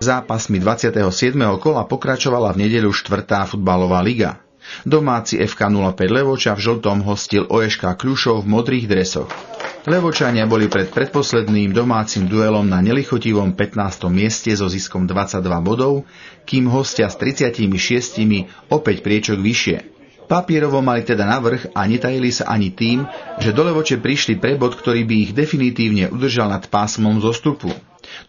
Zápasmi 27. kola pokračovala v nedeľu 4. futbalová liga. Domáci FK 05 Levoča v žltom hostil OŠK Kľušov v modrých dresoch. Levočania boli pred predposledným domácim duelom na nelichotivom 15. mieste so ziskom 22 bodov, kým hostia s 36 opäť priečok vyššie. Papierovo mali teda navrch a netajili sa ani tým, že do Levoče prišli pre bod, ktorý by ich definitívne udržal nad pásmom zostupu.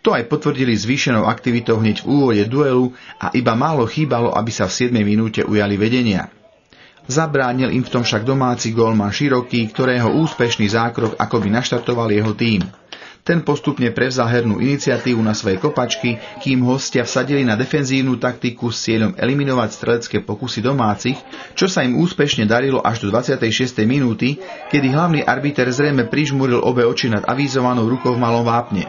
To aj potvrdili zvýšenou aktivitou hneď v úvode duelu a iba málo chýbalo, aby sa v 7. minúte ujali vedenia. Zabránil im v tom však domáci gólman Široký, ktorého úspešný zákrok akoby naštartoval jeho tím. Ten postupne prevzal hernú iniciatívu na svoje kopačky, kým hostia vsadili na defenzívnu taktiku s cieľom eliminovať strelecké pokusy domácich, čo sa im úspešne darilo až do 26. minúty, kedy hlavný arbiter zrejme prižmúril obe oči nad avízovanou rukou v malom vápne.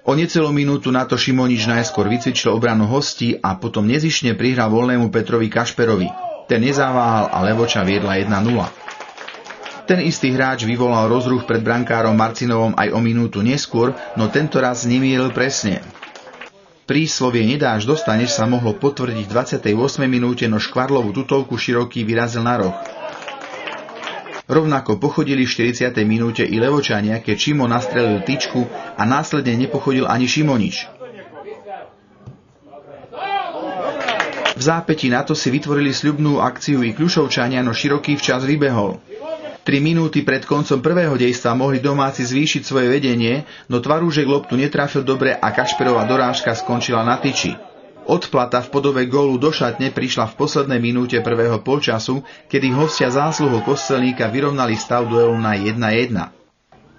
O necelú minútu na to Šimonič najskôr vycvičil obranu hostí a potom nezištne prihral voľnému Petrovi Kašperovi. Ten nezaváhal a Levoča viedla 1-0. Ten istý hráč vyvolal rozruch pred brankárom Marcinovom aj o minútu neskôr, no tento raz nemielil presne. Príslovie nedáš, dostaneš sa mohlo potvrdiť v 28. minúte, no škvarlovú tutovku Široký vyrazil na roh. Rovnako pochodili v 40. minúte i Levočania, keď Šimo nastrelil tyčku a následne nepochodil ani Šimonič. V zápätí na to si vytvorili sľubnú akciu i Kľušovčania, no Široký včas vybehol. 3 minúty pred koncom prvého dejstva mohli domáci zvýšiť svoje vedenie, no Tvarúžek loptu netrafil dobre a Kašperová dorážka skončila na tyči. Odplata v podobe gólu do šatne prišla v poslednej minúte prvého polčasu, kedy hostia zásluhou Kostelníka vyrovnali stav duelu na 1-1.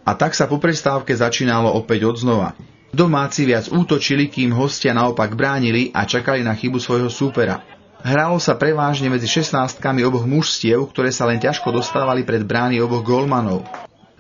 A tak sa po prestávke začínalo opäť odznova. Domáci viac útočili, kým hostia naopak bránili a čakali na chybu svojho súpera. Hralo sa prevážne medzi 16-kami oboch mužstiev, ktoré sa len ťažko dostávali pred brány oboch gólmanov.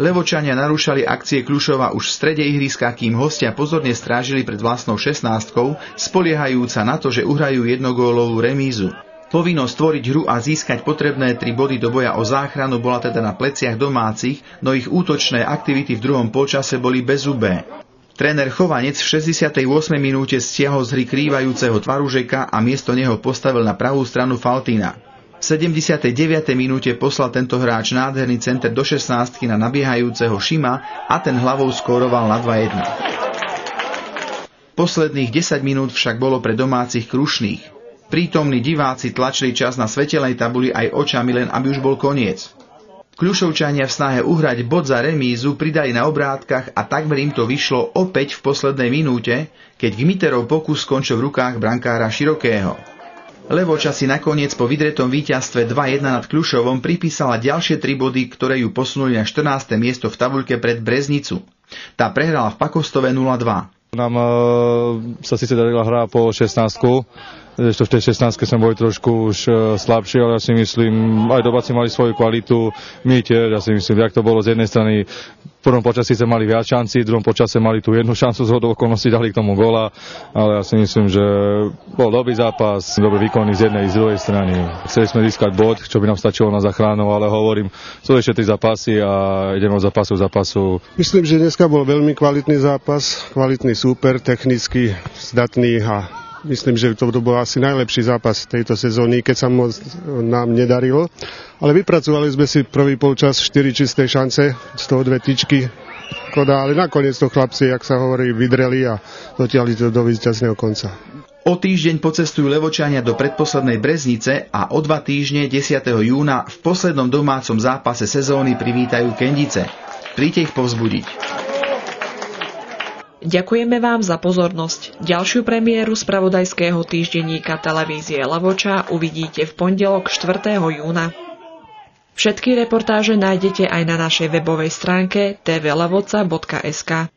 Levočania narúšali akcie Kľušova už v strede ihriska, kým hostia pozorne strážili pred vlastnou 16-kou, spoliehajúca na to, že uhrajú jednogólovú remízu. Povinnosť tvoriť hru a získať potrebné 3 body do boja o záchranu bola teda na pleciach domácich, no ich útočné aktivity v druhom polčase boli bezzubé. Tréner Chovanec v 68. minúte stiahol z hry krývajúceho Tvarúžeka a miesto neho postavil na pravú stranu Faltína. V 79. minúte poslal tento hráč nádherný center do 16 na nabiehajúceho Šima a ten hlavou skóroval na 2-1. Posledných 10 minút však bolo pre domácich krušných. Prítomní diváci tlačili čas na svetelnej tabuli aj očami, len aby už bol koniec. Kľušovčania v snahe uhrať bod za remízu pridali na obrátkach a takmer im to vyšlo opäť v poslednej minúte, keď Gmiterov pokus skončil v rukách brankára Širokého. Levoča si nakoniec po vydretom víťazstve 2-1 nad Kľušovom pripísala ďalšie 3 body, ktoré ju posunuli na 14. miesto v tabuľke pred Breznicu. Tá prehrala v Pakostove 0-2. Nám sa síce darila hra po 16-ku, ešte v tej 16-ke sme boli trošku už slabší, ale ja si myslím, aj dobáci mali svoju kvalitu, my tiež, ja si myslím, jak to bolo z jednej strany, v prvom počasí sme mali viac šancí, v druhom počase mali tú jednu šancu z hodou okolností, dali k tomu góla, ale ja si myslím, že bol dobrý zápas, dobrý výkonný z jednej i z druhej strany. Chceli sme získať bod, čo by nám stačilo na záchranu, ale hovorím, sú ešte 3 zápasy a ideme od zápasu k zápasu. Myslím, že dneska bol veľmi kvalitný zápas, kvalitný súper, technicky zdatný a myslím, že to bol asi najlepší zápas tejto sezóny, keď sa nám nedarilo. Ale vypracovali sme si prvý polčas 4 čisté šance, z toho 2 tyčky. Ale nakoniec to chlapci, jak sa hovorí, vydreli a dotiahli to do víťazného konca. O týždeň pocestujú Levočania do predposlednej Breznice a o 2 týždne 10. júna v poslednom domácom zápase sezóny privítajú Kendice. Príďte ich povzbudiť. Ďakujeme vám za pozornosť. Ďalšiu premiéru spravodajského týždenníka televízie Levoča uvidíte v pondelok 4. júna. Všetky reportáže nájdete aj na našej webovej stránke tvlevoca.sk.